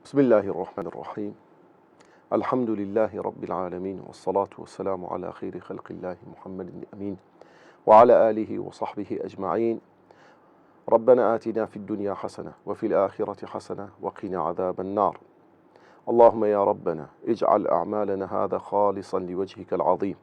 بسم الله الرحمن الرحيم. الحمد لله رب العالمين، والصلاة والسلام على خير خلق الله محمد الأمين وعلى آله وصحبه أجمعين. ربنا آتنا في الدنيا حسنة وفي الآخرة حسنة وقنا عذاب النار. اللهم يا ربنا اجعل أعمالنا هذا خالصا لوجهك العظيم،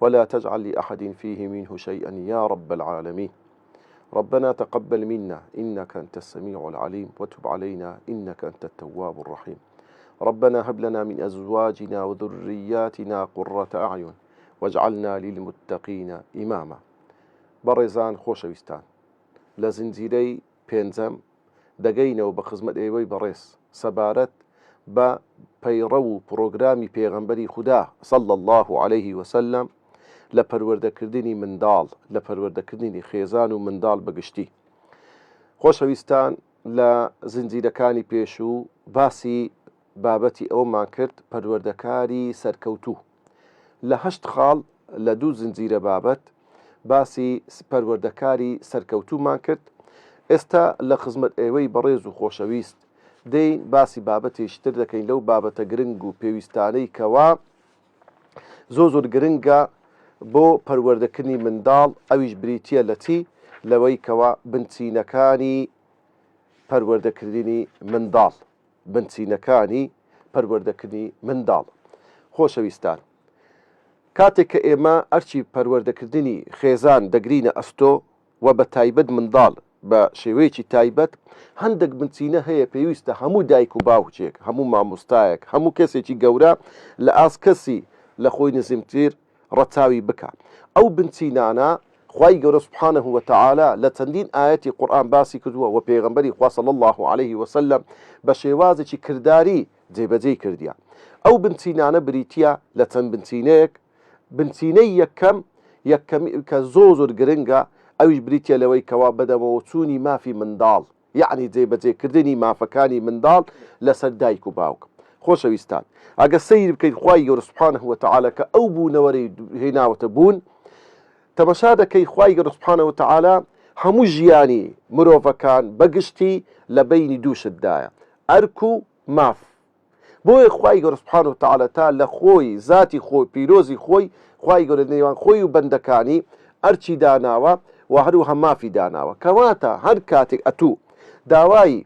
ولا تجعل لأحد فيه منه شيئا يا رب العالمين. ربنا تقبل منا إنك أنت السميع العليم، وتب علينا إنك أنت التواب الرحيم. ربنا هب لنا من أزواجنا وذرياتنا قرة أعين واجعلنا للمتقين إماما. بەڕێزان خۆشەویستان، لە زنجیرەی پێنجەم دەگەینەوە بە خزمەت ئێوەی بەڕێز سەبارەت بە پەیڕە و پرۆگرامی پێغەمبەری خودا صلی الله عليه وسلم لە پەروەردەکردنی منداڵ، لە پەروەردەکردنی خێزان و منداڵ بەگشتی. خۆشەویستان، لە زنجیرەکانی پێشوو باسی بابەتی ئەومان کرد پەروەردەکاری سەرکەوتوو. لە 8 خاڵ لە 2 زنجیرە بابەت باسی پەروەردەکاری سەرکەوتوومان کرد. ئێستا لە خزمەت ئێوەی بەڕێز و خۆشەویست دەین باسی بابەتێشتر دەکەین لەو بابەتە گرنگ و پێویستانەی کەوا زۆر گرنگە بۆ پەروەردەکردنی منداڵ، ئەویش بریتیە لە چی؟ لەوەی کەوا بنچینەکانی پەروەردەکردنی منداڵ، بنچینەکانی پەروەردەکردنی منداڵ. خۆشەویستان، کاتێک کە ئێمە ئەرچی پەروەردەکردنی خێزان دەگرینە ئەستۆ و بە تایبەت منداڵ بە شێوەیەکی تایبەت، هەندێک بنچینە هەیە پێویستە هەموو دایک و باوکێک، هەموو مامۆستایەک، هەموو کەسێکی گەورە لە ئاسکەسی لە خۆی نزیمتر ڕەچاوی بکە. ئەو بنچینانە خوای گەورە سوبحانەه وتەعالا لە چەندین ئاەتی قورئان باسی کردووە و پێغەمبەری خوا صلی الله عليه وسلم بە شێوازێکی کردداری جێبەجێ کردیان. ئەو بنچینانە بریتیە لە چەند بنچینەیەک. بنچینەی یەکەم کە زۆر گرنگە، ئەویش بریتیە لەوەی کەوا بەدەمەوە چوونی مافی منداڵ، یعنی جێبەجێکردنی مافەکانی منداڵ لەسەر دایک و باوک. خۆشەویستان، ئەگە سەیر بکەیت خوای گەورە سوبحانەه وتەعالا کە ئەو بوونەوەرەی هێناوەتە بوون، تەماشا دەکەی خوای گەورە سوبحانەه وتەعالا هەموو ژیانی مرۆڤەکان بەگشتی لە بەینی دووشتدایە، ئەرک و ماف. بۆیە خوای گەورە سوبحانەه وتەعالا تا لە خۆی ذاتی خۆی پیرۆزی خۆی خوای گەورە نێوان خۆی و بەندەکانی ئەرچی داناوە و هەروەها مافی داناوە. کەواتە هەر کاتێک ئەتوو داوای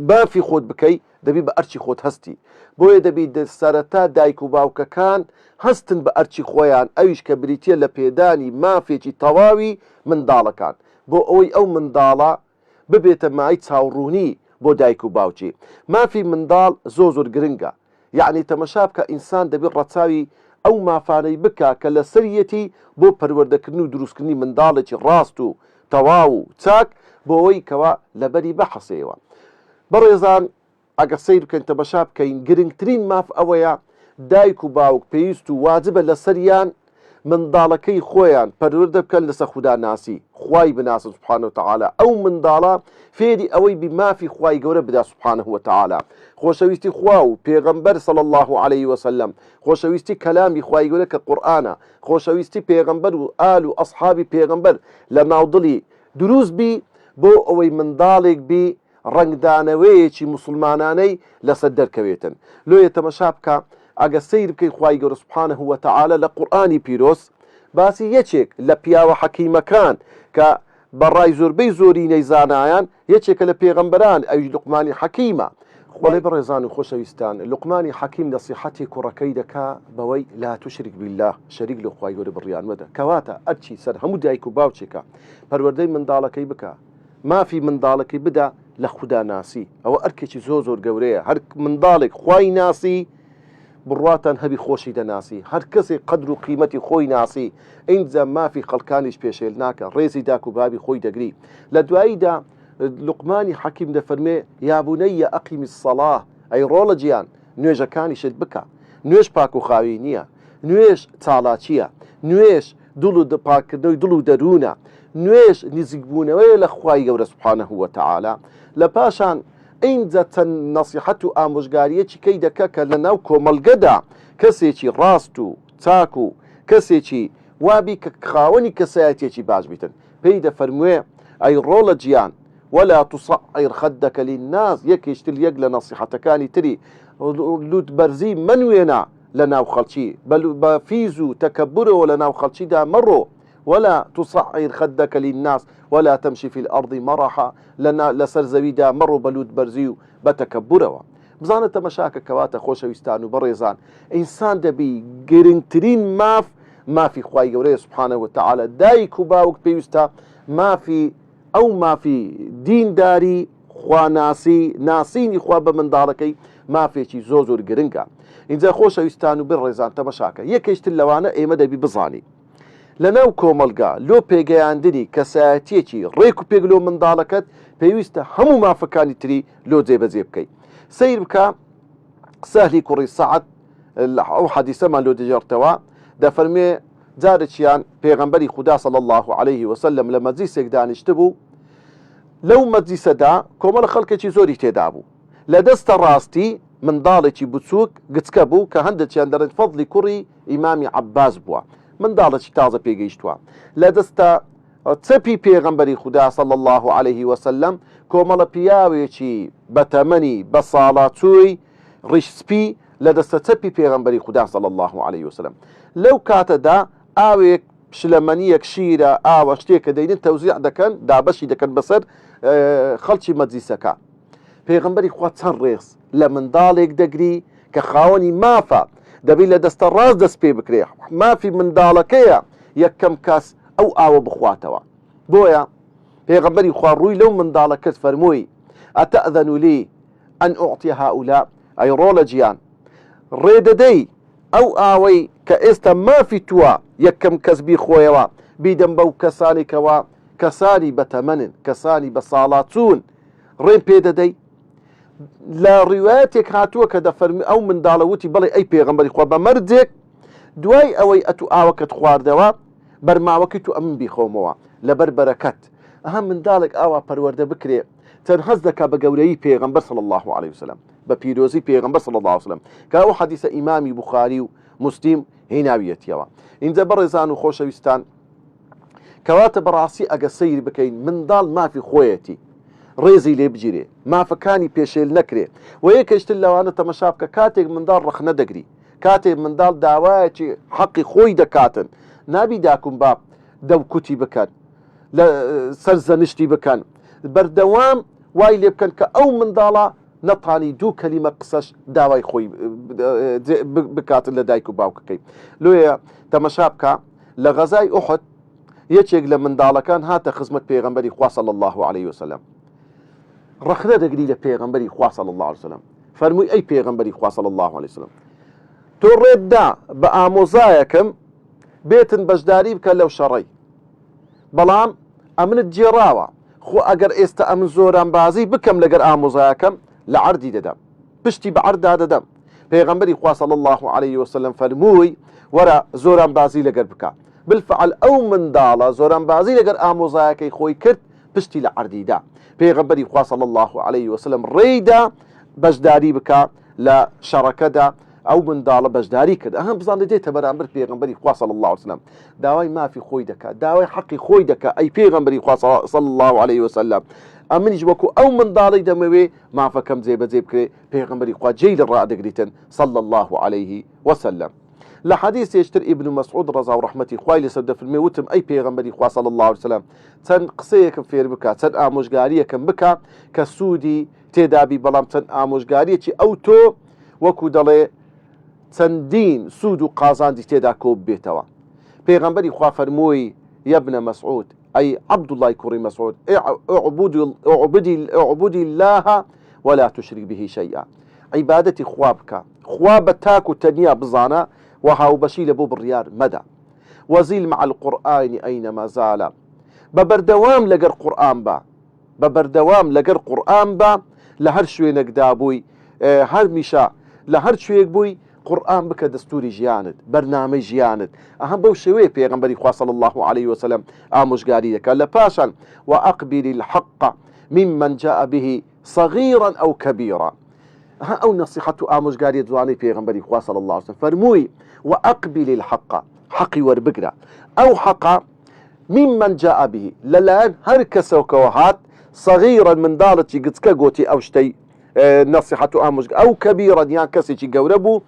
بافی خۆت بکەی دەبی بە ئەرچی خۆت هەستی. بۆیە دەبی سەرەتا دایک و باوکەکان هەستن بە ئەرچی خۆیان، ئەویش کە بریتیە لە پێدانی مافێکی تەواوی منداڵەکان، بۆ ئەوەی ئەو منداڵە ببێتە مای چاوڕوونی بۆ دایک و باوکی. مافی منداڵ زۆر گرنگە، یعنی تەمەشا بکە ئینسان دەبێت ڕەچاوی ئەو مافانەی بکە کە لە سەرەتی بۆ پەروەردەکردن و دروستکردنی منداڵێکی ڕاست و تەواو و چاک، بۆ ئەوەی کەوا لەبەری بەحەسەوە. بەڕێزان، ئەگە سیر بکەین تەماشا بکەین، گرنگترین ماف ئەوەیە دایک و باوک پێویست و واجبە لە سەریان منداڵەکەی خۆیان پەروەردە بکەن لەسەر خودا ناسی، خوای بناسن سوبحانەه وتەعالا. ئەو منداڵە فێری ئەوەی بمافی خوای گەورە بدا سوبحانەه وتەعالا، خۆشەویستی خوا و پێغەمبەر صلی الله عليه وسلم، خۆشەویستی کەلامی خوای گەورە کە قورئانە، خۆشەویستی پێغەمبەر و ئال و ئەصحابی پێغەمبەر لە ناودڵی دروست بی، بۆ ئەوەی منداڵێک بی ڕنگدانەوەیەکی مسلمانانەی لەسەر دەرکەوێتن. لۆیە تەمەشا بکە، ئەگە سیر بکەی خوای گەورە سوبحانەه وتەعالا لە قورئانی پیرۆز باسی یەکێک لە پیاوە حەکیمەکان کە بەڕای زۆربەی زۆرینەی زانایان یەکێکە لە پێغەمبەران، ئەویش لوقمانی حەکیمە. بەڵێ بەڕێزان و خۆشەویستان، لوقمانی حەکیم نەسیحەتی کوڕەکەی دەکا بەوەی لا توشرک بالله، شەریک لە خوای گەورە بڕیان مەدە. کەواتە ئەرچی سەر هەموو دایک و باوچێکە پەروەردەی منداڵەکەی بکە، مافی منداڵەکەی بدا لە خودا ناسی. ئەوە ئەرکێکی زۆر گەورەیە. هەر منداڵێک خوای ناسی بڕواتان هەبی خۆشی دەناسی، هەر کەسێک قەدر و قیمەتی خۆی ناسی ئینجا مافی خەڵکانیش پێشێل ناکە، ڕێزی داک و بابی خۆی دەگری. لە دواییدا لوقمانی حەکیم دەفەرمێ یا بونەیە ئەقیمی الصەڵاه، ئەی ڕۆڵە گیان نوێژەکانیشت بکە. نوێژ پاک و خاوی نییە، نوێژ چاڵاچیە، نوێژ دڵ و پاکردنەوەی دڵ و دەروونە، نوێژ نزیکبوونەوەیە لە خوای گەورە سوبحانەه وتەعالا. لە پاشان ئینجا چەند نەسیحەت و ئامۆژگاریەکی کەی دەکە کە لە ناو کۆمەڵگەدا کەسێکی ڕاست و چاک و کەسێکی وابی کە خاوەنی کەسایەتێکی باش بیتن. پێی دەفەرموێ ئەی ڕۆڵە گیان ولا تصعر خدك للناس يكيشتل يقل نصيحتكاني تري لود برزي من وينا لنا وخلشي بل بفيزو تكبره ولنا وخلشي دا مرو ولا تصعر خدك للناس ولا تمشي في الأرض مرحا لنا لسر زويدا مرو بلود برزيو بتكبره بزانة مشاكل كواتا خوش ويستانو بريزان إنسان دبي قرنترين ما في خواهي قولي سبحانه وتعالى دايكو باوك بيوستا ما في دين داري خوا ناسيني خوا بمن داركي ما في شي زوزور قرنقا إنزا خوش ويستانو بريزان تمشاكل يكيشت اللوانا إيما دبي بزاني لەناو کۆمەلگا لۆ پێگەیاندنی کەسایەتیەکی ڕێک و پێک لۆ منداڵەکەت پێویستە هەموو مافەکانی تری لۆ جێبەجێ بکەیت سیر بکە سەهلی کوڕی سەعەد ئەو حەدیسەمان لۆ دەژێڕتەوە دەفەرمێ جارێکیان پێغەمبەری خودا صلی الله عليه وسلم لە مەجلیسێک دانیشتە بوو لەو مەجلیسەدا کۆمەڵە خەڵکێکی زۆری تێدا بوو لە دەستە ڕاستی منداڵێکی بچووک گچکە بوو کە هەندێکیان دەڵێن فەضلی کوڕی ئیمامی عەباس بووە منداڵێکی تازە پێگەیشتووە لە دەستە چەپی پێغەمبەری خودا صلی الله عليه وسلم کۆمەڵە پیاوێکی بەتەمەنی بە ساڵاتچووی ڕیشسپی لە دەستە چەپی پێغەمبەری خودا صلی الله عليه وسلم لەو کاتەدا ئاوێک پشلەمەنیەک شیرە ئاوە شتێکە دەینن تەوزیع دەکەن دابەشی دەکەن بەسەر خەڵکی مەجلیسەکە پێغەمبەری خوا چەند ڕێز لە منداڵێک دەگری کە خاوەنی مافە دەبی لە دەستە ڕاست دەست پێ بکرێ مافی منداڵەکەیە یەکەم کەس ئەو ئاوە بخواتەوە بۆیە پێغەمبەری خوا ڕووی لەو منداڵەکەت فەرمووی ئەتەئذەن لی ئەن ئوعطیە هؤلاء ئەی ڕۆڵە گیان ڕێدەدەی ئەو ئاوەی کە ئێستا مافی تووە یەکەم کەس بیخۆیەوە بیدەم بەو کەسانێکەوە کەسانی بەتەمەنن کەسانی بە ساڵاتچوون ڕێم پێدەدەی لە ڕیوایەتێک هاتووە کە دەفەرمی ئەو منداڵەوتی بڵێ ئەی پێغەمبەری خوا بە مەردێک دوای ئەوەی ئەتو ئاوەکەت خواردەوە بەرماوەکەی تو ئەمن بیخۆمەوە لەبەر بەرەکەت ئەها منداڵێک ئاوا پەروەردە بکرێ چەند هەست دەکا بە گەورەی پێغەمبەر صلی الله عليه وسلم بە پیرۆزی پێغەمبەر صلی الله عليه وسلم کە ئەو حەدیثە ئیمامی بوخاری و مسلم هێناویەتیەوە اینجا بەڕێزان و خۆشەویستان کەواتە بەڕاستی ئەگە سەیر بکەین منداڵ مافی خۆیەتی ڕێزی لێ بگیرێ مافەکانی پێشێل نەکرێ و یەکەشتر لەوانە تەمەشا بکە کاتێک منداڵ ڕەخ نەدەگری کاتێک منداڵ داوایەکی حەقی خۆی دەکاتن نابی داکوم باب دەوکوتی بکەن لە سەرزەنشتی بکەن بەردەوام وای لێ بکەن کە ئەو منداڵە نەتانی دوو کەلیمە قسەش داوای خۆی بکاتن لە دایک و باوکەکەی لۆیە تەمەشا بکە لە غەزای ئوحد یەکێک لە منداڵەکان هاتە خزمەت پێغەمبەری خوا صلی الله عليه وسلم ڕەخنە دەگری لە پێغەمبەری خوا صلی الله عليه وسلم فەرمووی ئەی پێغەمبەری خوا صلی الله عليه وسلم تۆ ڕێتدا بە ئامۆزایەکەم بێتن بەشداری بکە لەو شەڕەی بەڵام ئەمنت جێڕاوە خۆ ئەگەر ئێستا ئەمن زۆرانبازی بکەم لەگەر ئامۆزایەکەم لە عەردی دەدەم پشتی بە عەردا دەدەم پێغەمبەری خوا صلی الله عليه وسلم فەرمووی وەرە زۆرانبازی لەگەر بکە بالفعل ئەو منداڵە زۆرانبازی لەگەر ئامۆزایەکەی خۆی کرد پشتی لە عەردیدا پێغەمبەری خوا صلی الله عليه وسلم ڕێیدا بەشداری بکە لە شەڕەکەدا ئەو منداڵە بەشداری کرد ئەهەم بزانێت دێتە بەرامبەر پێغەمبەری خوا صلی الله عليه وسلم داوای مافی خۆی دەکات داوای حەقی خۆی دەکات ئەی پێغەمبەری خوا صلی الله عليه وسلم ئەمنیش وەکو ئەو منداڵی دەمەوێ مافەکەم جێبەجێ بکرێ پێغەمبەری خوا جێی لە ڕادەگریتن صلی الله عليه وسلم لە حەدیث یەشتر ئیبن مەسعود ڕەزا و ڕەحمەتی خوای لەسەر دەفەرمێ وتم ئەی پێغەمبەری خوا صلی الله عليه وسلم چەند قسەیەکم فێر بکە چەند ئامۆژگاریەکەم بکە کە سوودی تێدابی بەڵام چەند ئامۆژگاریەکی ئەو تۆ وەکو دەڵێ چەندین سوود و قازاندی تێدا کۆ بێتەوە پێغەمبەری خوا فەرمووی یا ابن مسعود ئەی عەبدوڵڵای کوڕی مەسعود اعبدی الله ولا تشرك به شيئا عیبادەتی خوا بکە خوا بە تاک و تەنیا بزانە وهاوبەشی لە بۆ بڕیار مەدە وەزیل مع القورآن ئەینەما زالە بەبەردەوام لەگەر قورئان بە بەبەردەوام لەگەر قورئان بە لە هەر شوێنێکدا بووی هەر میشە لە هەر شوێک بووی قورئان بکە دەستوری ژیانت بەرنامەی ژیانت ئەهەم بەو شێوەیە پێغەمبەری خوا صلی الله عليه وسلم ئامۆژگاری دەکات لە پاشان وأقبل الحق ممن جاء به صغيرا أو كبيرا ئەو نەسیحەت و ئامۆژگاریە جوانەی پێغەمبەری خوا صلی الله عليه وسلم فەرمووی وأقبل الحق حەقی وەربگرە ئەو حەقە ممن جاء به لەلایەن هەر کەسەوەکەوە هات صغيرا منداڵێکی گچکە گۆتی ئەو شتەی نەسیحەت و ئامۆژگار ئەو کەبیرەن یان کەسێکی گەورە بوو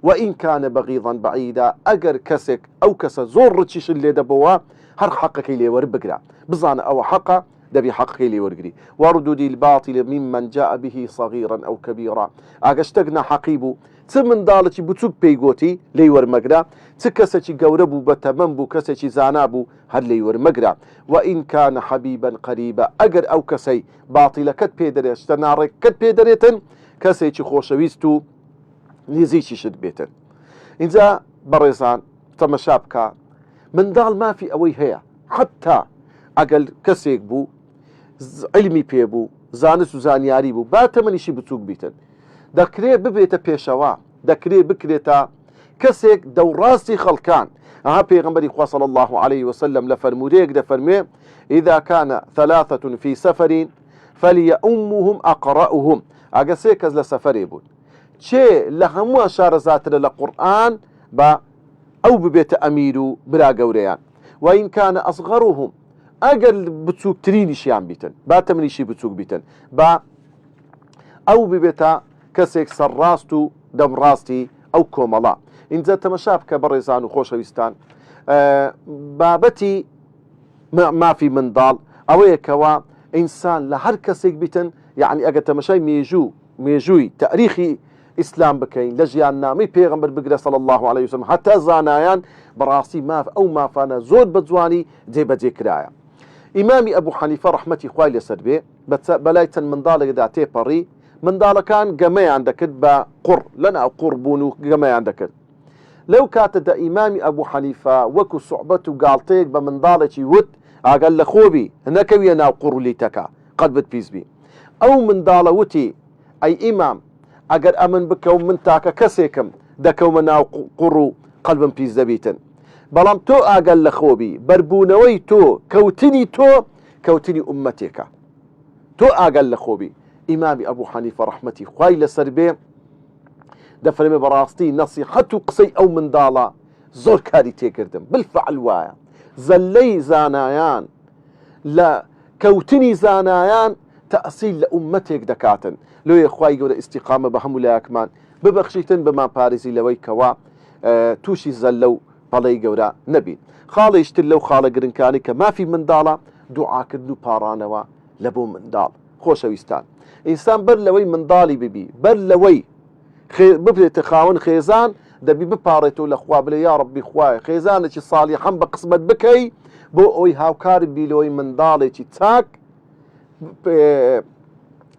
وئین کانە بەغیضەن بەعیدا ئەگەر کەسێک ئەو کەسە زۆر ڕچیشت لێ دەبەوە هەر حەقەکەی لێوەربگرە بزانە ئەوە حەقە دەبی حەقەکەی لێوەرگری وەردودی الباطل ممن جاء به صغيرا أو كبيرا ئاگە شتێک ناحەقی بوو چ منداڵێکی بچووک پێی گۆتی لێی وەرمەگرە چ کەسێکی گەورە بوو بە تەمەن بوو کەسێکی زانا بوو هەر لێی وەرمەگرە وئین کانە حەبیبا قەریبا ئەگەر ئەو کەسەی باتیلەکەت پێ دەرێت شتە ناڕێکەکەت پێ دەرێتن کەسێکی خۆشەویست و نزیکیشت بێتن اینجا بەڕێزان تەمەشا بکە منداڵ مافی ئەوەی هەیە حتا ئەگەر کەسێک بوو علمی پێبوو زانست و زانیاری بوو با تەمەنیشی بچووک بیتن دەکرێت ببێتە پێشەوە دەکرێت بکرێتە کەسێک دەوڕاستی خەڵکان ئەها پێغەمبەری خوا صلی الله عليه وسلم لە فەرمودەیەک دەفەرموێ إذا كان ثلاثة في سفر فليؤمهم أقرأهم ئەگە سێ کەس لە سەفەرێ بوون چێ لە هەموو شارەزاترە لە قورئان بە ئەو ببێتە ئەمیر و برا گەورەیان وئین کانە ئەصغەرهم ئەگەر بچووکترینیشیان بیتن با تەمەنیشی بچووک بیتن با ئەو ببێتە کەسێک سەرڕاست و دەمڕاستی ئەو کۆمەڵە اینجا تەمەشا بکە بەڕێزان و خۆشەویستان بابەتی مافی منداڵ ئەوەیەکەوە ئینسان لە هەر کەسێک بیتن یعنی ئەگە تەمەشای مێژووی تاریخی ئیسلام بکەین لە ژیاننامەی پێغەمبەر بگرە صلی الله عليه وسلم حتا زانایان بەڕاستی ئەو مافانە زۆر بە جوانی جێبەجێ کرایە ئیمامی ئەبوو حەنیفە ڕەحمەتی خوای لەسەر بێ بەلای چەند منداڵێکدا تێپەڕی منداڵەکان گەمەیان دەکرد بە قوڕ لەناو قوڕ بوون و گەمەیان دەکرد لەو کاتەدا ئیمامی ئەبوو حەنیفە وەکو سوحبەت و گاڵتەیەک بە منداڵێکی وت ئاگەر لە خۆبی نەکەویە ناو قوڕ و لیتەکە قەت بتپیزبی ئەو منداڵە وتی ئەی ئیمام ئەگەر ئەمن بکە و من تاکە کەسێکم دەکەومە ناو قوڕ و قەلبم پیس دەبیتن بەڵام تۆ ئاگەر لە خۆبی بەربوونەوەی تۆ کەوتنی تۆ کەوتنی ئومەتێکە تۆ ئاگەر لە خۆبی ئیمامی ئەبوو حەنیفە ڕەحمەتی خوای لەسەر بێ دەفەرمێ بەڕاستی نەسیحەت و قسەی ئەو منداڵە زۆر کاری تێکردم بالفعل وایە زەلەی زانایان لە کەوتنی زانایان تەئسیل لە ئومەتێک دەکاتن لۆیە خوای گەورە ئیستیقامە بە هەموو لایەکمان ببەخشیتن بمان پارێزی لەوەی کەوا تووشی زەلە و پەڵەی گەورە نەبین خاڵیشتر لەو خاڵە گرنگکانی کە مافی منداڵە دوعاکردن و پاڕانەوە لە بۆ منداڵ خۆشەویستان ئینسان بەر لەوەی منداڵی ببی بەر لەوەی ببرێتە خاوەن خێزان دەبی بپارێتەوە لە خوا بڵێ یا ڕەبی خوایە خێزانێکی ساڵیحەم بە قسمت بکەی بۆ ئەوی هاوکار بیلەوەی منداڵێکی چاک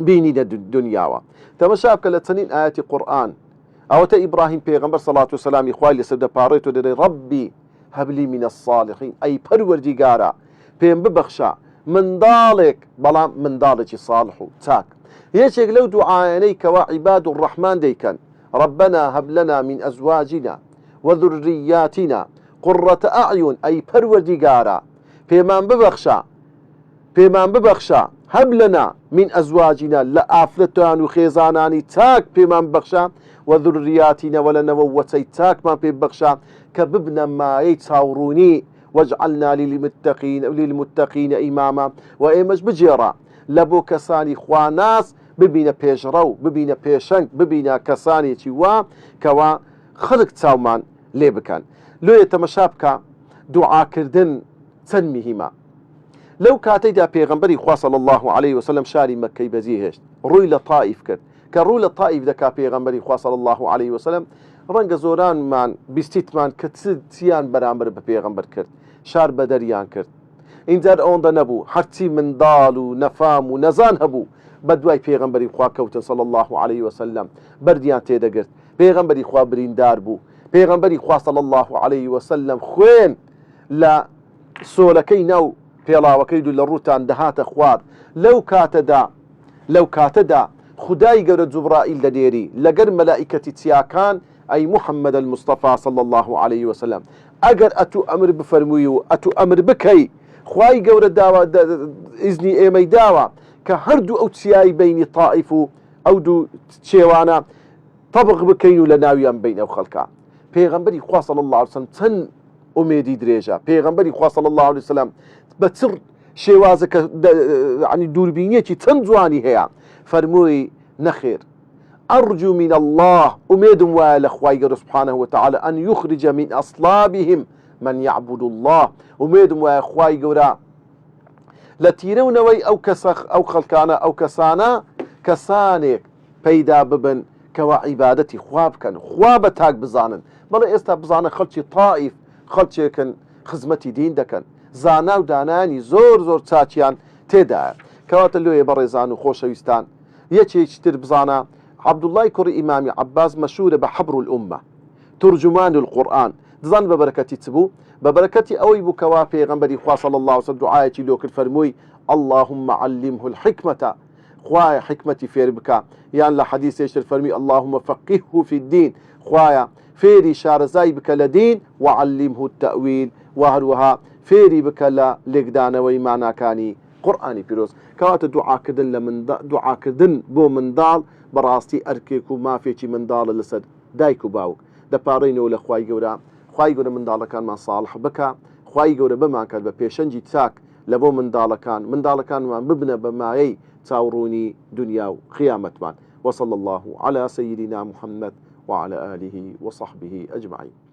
بینی لە دنیاوە تەمەشا بکە لە چەندین ئاەتی قورئان ئەوەتە ئیبراهیم پێغەمبەر سەڵات و سەلامی خوای لەسەر دەپارێتەوە دەڵێ ڕەبی هەبلی منە الصالحین ئەی پەروەردیگارە پێم ببەخشە منداڵێک بەڵام منداڵێکی ساڵح و چاک یەکێک لەو دوعایانەی کەوا عیباد الرحمان دەیکەن ربنا هب لنا من أزواجنا وذرياتنا قرة أعين أي پەروەردیگارە پێمان ببەخشە هەب لەنا من ئەزواجینە لە ئافرەتان و خێزانانی چاک پێمان ببەخشە وذرياتینە وە لە نەوەوەچەی چاکمان پێ ببەخشە کە ببنە مایەی چاوڕوونی واجعلنا للمتقین ئیماما و ئێمەش بجێڕە لە بۆ کەسانی خواناس ببینە پێشڕە و ببینە پێشەنگ ببینە کەسانێکی وا کەوا خەڵک چاومان لێ بکەن لۆیە تەمەشا بکە دوعاکردن چەند میهمە لەو کاتەیدا پێغەمبەری خوا صلی الله عليه وسلم شاری مەکەی بەجێ هێشت ڕووی لە تائیف کرد کە ڕوو لە تائیف دەکا پێغەمبەری خوا صلی الله عليه وسلم ڕەنگە زۆرانمان بیستیتمان کە چیان بەرامبەر بە پێغەمبەر کرد شار بەدەریان کرد اینجا ئەوەندە نەبوو هەرچی منداڵ و نەفام و نەزان هەبوو بە دوای پێغەمبەری خوا کەوتن صلی الله عليه وسلم بەردیان تێدەگرت پێغەمبەری خوا بریندار بوو پێغەمبەری خوا صلی الله عليه وسلم خوێن لە سۆلەکەی ناو پێڵاوەکەی دوو لە ڕووتان دەهاتە خوارد لەو کاتەدا خدای گەورە جوبرائیل دەدێری لەگەر مەلائیکەتی چیاکان ئەی محەممەد المستەفا صلی الله عليه وسلم ئەگەر ئەتو ئەمر بفەرمووی و ئەتو ئەمر بکەی خوای گەورە داوە ئیزنی ئێمەی داوە کە هەردوو ئەو چیایی بینی تائیف و ئەو دوو چێوانە طەبق بکەین و لە ناویان بین ئەو خەڵکە پێغەمبەری خوا صلی الله عليه وسلم چەند ئومێدی درێژە پێغەمبەری خوا صلی الله عليه وسلم بە چڕ شێوازەکە عنی دووربینیەکی چەند جوانی هەیە فەرمووی نەخێر أرجو من الله أميدم والأخوي سبحانه وتعالى أن يخرج من أصلابهم من يعبد الله أميدم وأخوي جورا لتيرونوي أو خلقانا أو كسانا كسانك بيدا ببن كوا عبادتي خواب كان خواب تاك بزانن بلا استا بزانا خلشي طائف خلشي كان خزمتي دين دكن زانا وداناني زور تاتيان تدا كوات اللي بريزان وخوشويستان يچي يشتر بزانا عبد الله كري إمامي عباس مشهور بحبر الأمة ترجمان القرآن دزان ببركتي تبو ببركتي أوي بكوا في غنبري خوا صلى الله عليه وسلم دعايتي لوك الفرموي اللهم علمه الحكمة خوايا حكمتي فير بكا يعني لحديث يشتر فرمي اللهم فقهه في الدين خوايا فيري شارزاي بك لدين وعلمه التأويل وهروها فيري بك لقدان ويمانا كاني قرآني بيروز كوات دعاء كدن لمن دعاء كدن بو من دال براستي أركيك وما فيكي من دال لسد دايكو باوك دبارين ولا خواي جورا خواي جورا من دال كان ما صالح بكا خواي جورا بما كان ببيشنجي تاك لبو من دال كان ما مبنى بماي تاوروني دنيا وقيامة مان وصلى الله على سيدنا محمد وعلى آله وصحبه أجمعين.